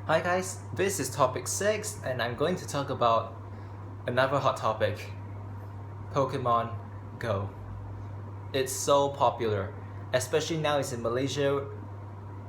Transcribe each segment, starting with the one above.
Hi guys, this is topic 6 and I'm going to talk about another hot topic, Pokemon Go. It's so popular, especially now it's in Malaysia,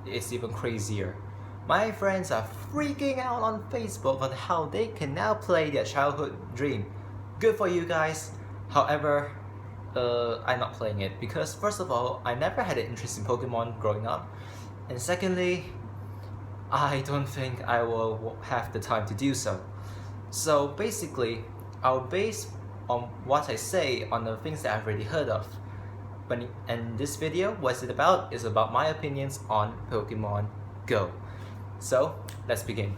it's even crazier. My friends are freaking out on Facebook on how they can now play their childhood dream. Good for you guys. However, I'm not playing it because first of all, I never had an interest in Pokemon growing up. And secondly, I don't think I will have the time to do so. So basically, I'll base on what I say on the things that I've already heard of. And this video, what's it about, is about my opinions on Pokemon Go. So let's begin.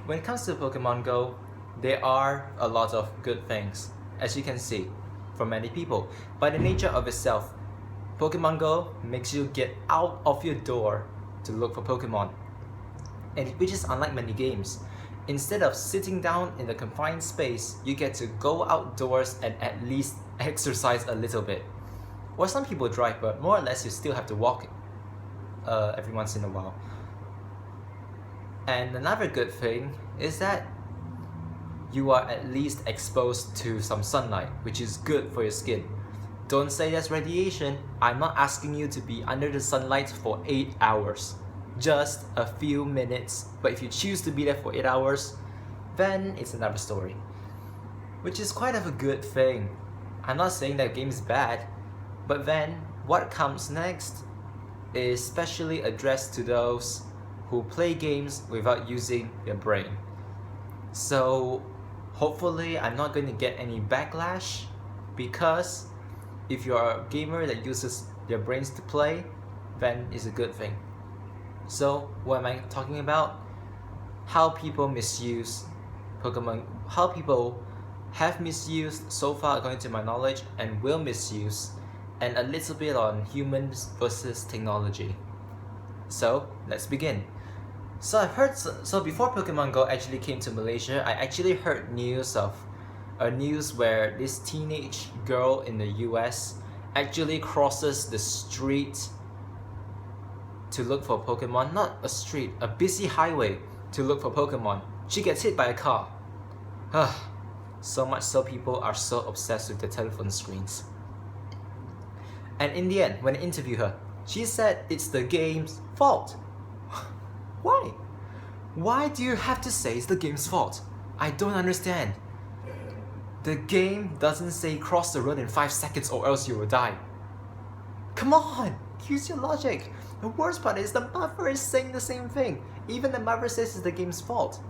When it comes to Pokemon Go, there are a lot of good things, as you can see, from many people. By the nature of itself, Pokemon Go makes you get out of your door to look for Pokemon, and which is unlike many games. Instead of sitting down in a confined space, you get to go outdoors and at least exercise a little bit. Or some people drive, but more or less you still have to walk every once in a while. And another good thing is that you are at least exposed to some sunlight, which is good for your skin. Don't say that's radiation. I'm not asking you to be under the sunlight for 8 hours. Just a few minutes, but if you choose to be there for 8 hours, then it's another story. Which is quite of a good thing. I'm not saying that game is bad, but then what comes next is specially addressed to those who play games without using their brain. So hopefully I'm not going to get any backlash, because if you're a gamer that uses their brains to play, then it's a good thing. So what am I talking about? How people misuse Pokemon, how people have misused so far according to my knowledge and will misuse, and a little bit on humans versus technology. So let's begin. So before Pokemon Go actually came to Malaysia, I actually heard news where this teenage girl in the US actually crosses the street to look for Pokemon. Not a street, a busy highway to look for Pokemon. She gets hit by a car. So much so people are so obsessed with their telephone screens. And in the end, when I interviewed her, she said it's the game's fault. Why? Why do you have to say it's the game's fault? I don't understand. The game doesn't say cross the road in 5 seconds or else you will die. Come on, use your logic. The worst part is the mother is saying the same thing. Even the mother says it's the game's fault.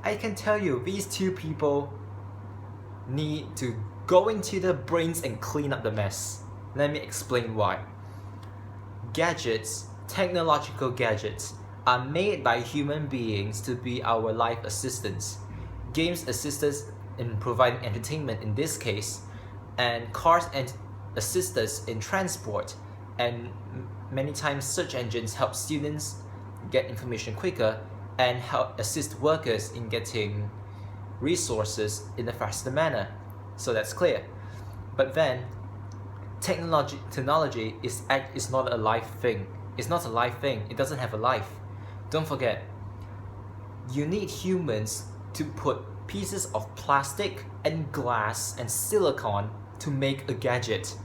I can tell you, these two people need to go into their brains and clean up the mess. Let me explain why. Gadgets, technological gadgets, are made by human beings to be our life assistants. Games assist us in providing entertainment in this case, and cars and assist us in transport, and many times search engines help students get information quicker and help assist workers in getting resources in a faster manner. So that's clear. But then technology is not a live thing. It's not a live thing. It doesn't have a life. Don't forget, you need humans to put pieces of plastic and glass and silicon to make a gadget.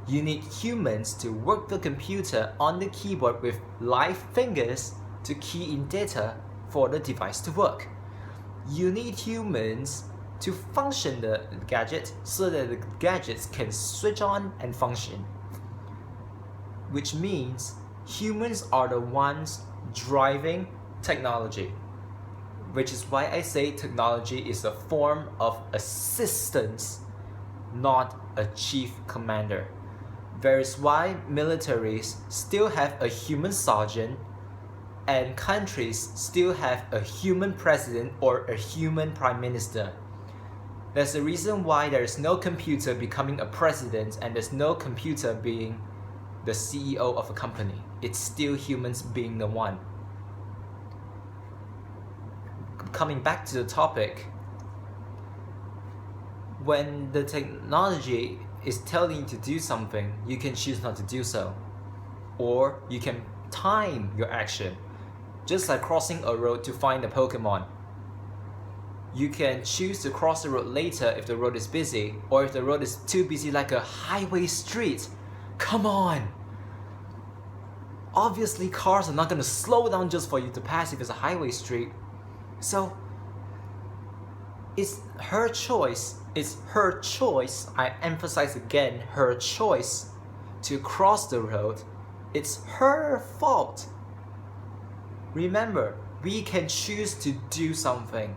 You need humans to work the computer on the keyboard with live fingers to key in data for the device to work. You need humans to function the gadget so that the gadgets can switch on and function. Which means humans are the ones driving technology. Which is why I say technology is a form of assistance, not a chief commander. That is why militaries still have a human sergeant and countries still have a human president or a human prime minister. There's a reason why there is no computer becoming a president and there's no computer being the CEO of a company. It's still humans being the one. Coming back to the topic, when the technology is telling you to do something, you can choose not to do so. Or you can time your action. Just like crossing a road to find a Pokemon. You can choose to cross the road later if the road is busy, or if the road is too busy like a highway street. Come on! Obviously cars are not going to slow down just for you to pass if it's a highway street. So, it's her choice. It's her choice. I emphasize again, her choice to cross the road. It's her fault. Remember, we can choose to do something.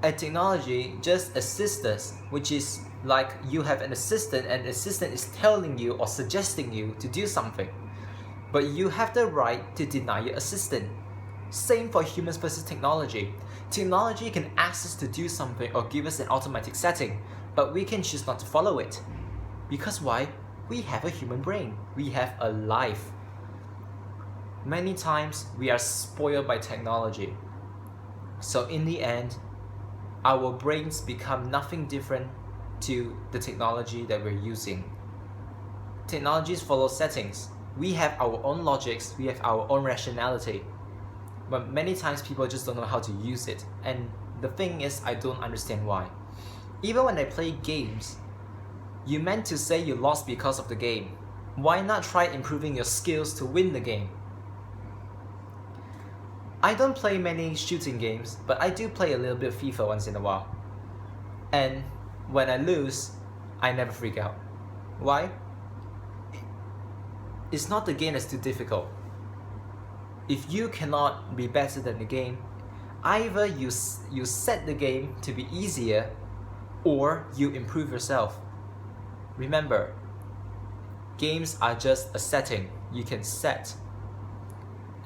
A technology just assists us, which is like you have an assistant and the assistant is telling you or suggesting you to do something. But you have the right to deny your assistant. Same for humans versus technology. Technology can ask us to do something or give us an automatic setting, but we can choose not to follow it. Because why? We have a human brain. We have a life. Many times we are spoiled by technology. So in the end, our brains become nothing different to the technology that we're using. Technologies follow settings. We have our own logics, we have our own rationality. But many times people just don't know how to use it. And the thing is, I don't understand why. Even when I play games, you meant to say you lost because of the game. Why not try improving your skills to win the game? I don't play many shooting games, but I do play a little bit of FIFA once in a while. And when I lose, I never freak out. Why? It's not the game that's too difficult. If you cannot be better than the game, either you set the game to be easier or you improve yourself. Remember, games are just a setting you can set.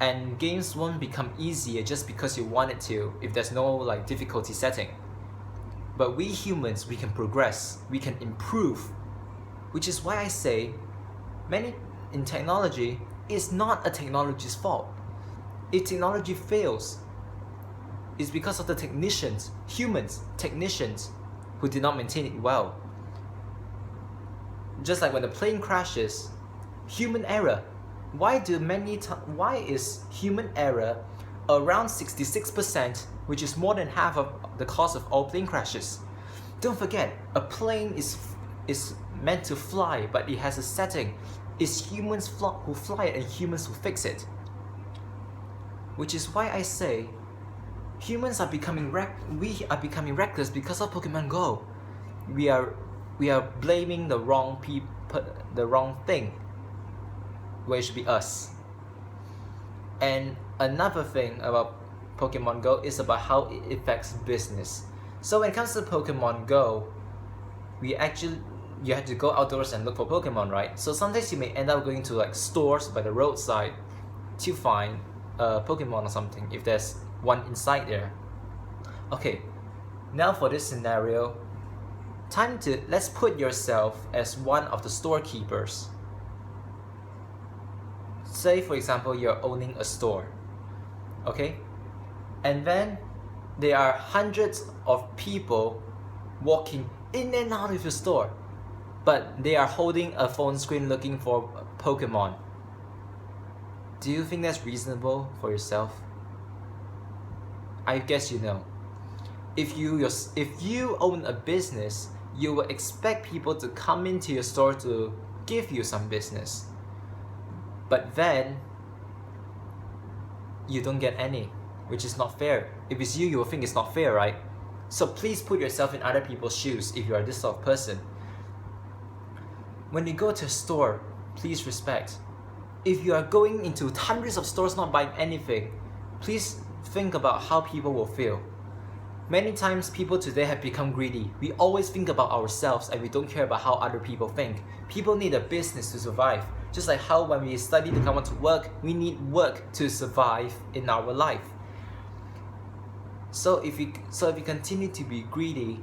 And games won't become easier just because you want it to if there's no difficulty setting. But we humans, we can progress, we can improve. Which is why I say, many in technology, it's not a technology's fault. If technology fails, it's because of the technicians, technicians, who did not maintain it well. Just like when the plane crashes, human error. Why is human error around 66%, which is more than half of the cost of all plane crashes? Don't forget, a plane is meant to fly, but it has a setting. It's humans who fly it and humans who fix it. Which is why I say, humans are becoming reckless because of Pokemon Go. We are blaming the wrong thing, where it should be us. And another thing about Pokemon Go is about how it affects business. So when it comes to Pokemon Go, you have to go outdoors and look for Pokemon, right? So sometimes you may end up going to stores by the roadside to find a Pokemon or something if there's one inside there. Okay, now for this scenario, let's put yourself as one of the storekeepers. Say for example you're owning a store, okay? And then there are hundreds of people walking in and out of your store, but they are holding a phone screen looking for Pokemon. Do you think that's reasonable for yourself? I guess you know. If you own a business, you will expect people to come into your store to give you some business. But then, you don't get any, which is not fair. If it's you will think it's not fair, right? So please put yourself in other people's shoes if you are this sort of person. When you go to a store, please respect. If you are going into hundreds of stores not buying anything, please think about how people will feel. Many times people today have become greedy. We always think about ourselves and we don't care about how other people think. People need a business to survive. Just like how when we study to come out to work, we need work to survive in our life. So if you continue to be greedy,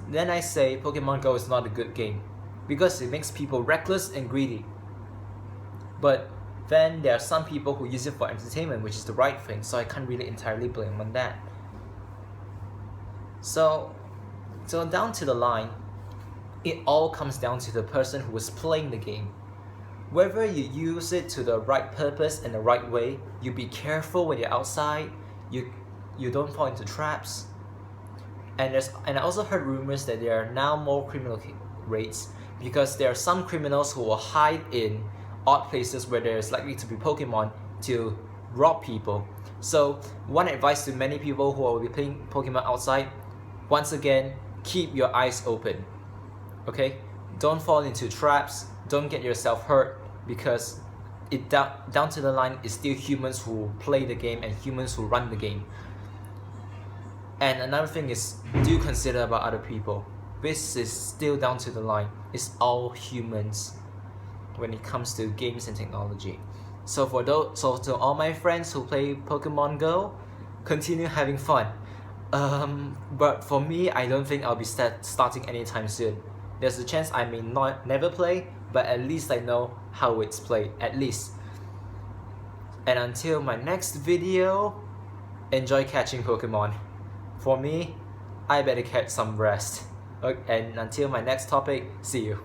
then I say Pokemon Go is not a good game because it makes people reckless and greedy. But then there are some people who use it for entertainment, which is the right thing, so I can't really entirely blame on that. So down to the line, it all comes down to the person who is playing the game. Whether you use it to the right purpose and the right way, you be careful when you're outside, you don't fall into traps. And I also heard rumors that there are now more criminal rates because there are some criminals who will hide in odd places where there's likely to be Pokemon to rob people. So one advice to many people who will be playing Pokemon outside, once again, keep your eyes open. Okay? Don't fall into traps, don't get yourself hurt, because down to the line it's still humans who play the game and humans who run the game. And another thing is, do consider about other people. This is still down to the line. It's all humans when it comes to games and technology. So to all my friends who play Pokemon Go, continue having fun. But for me, I don't think I'll be starting anytime soon. There's a chance I may never play, but at least I know how it's played, at least. And until my next video, enjoy catching Pokemon. For me, I better catch some rest. And until my next topic, see you.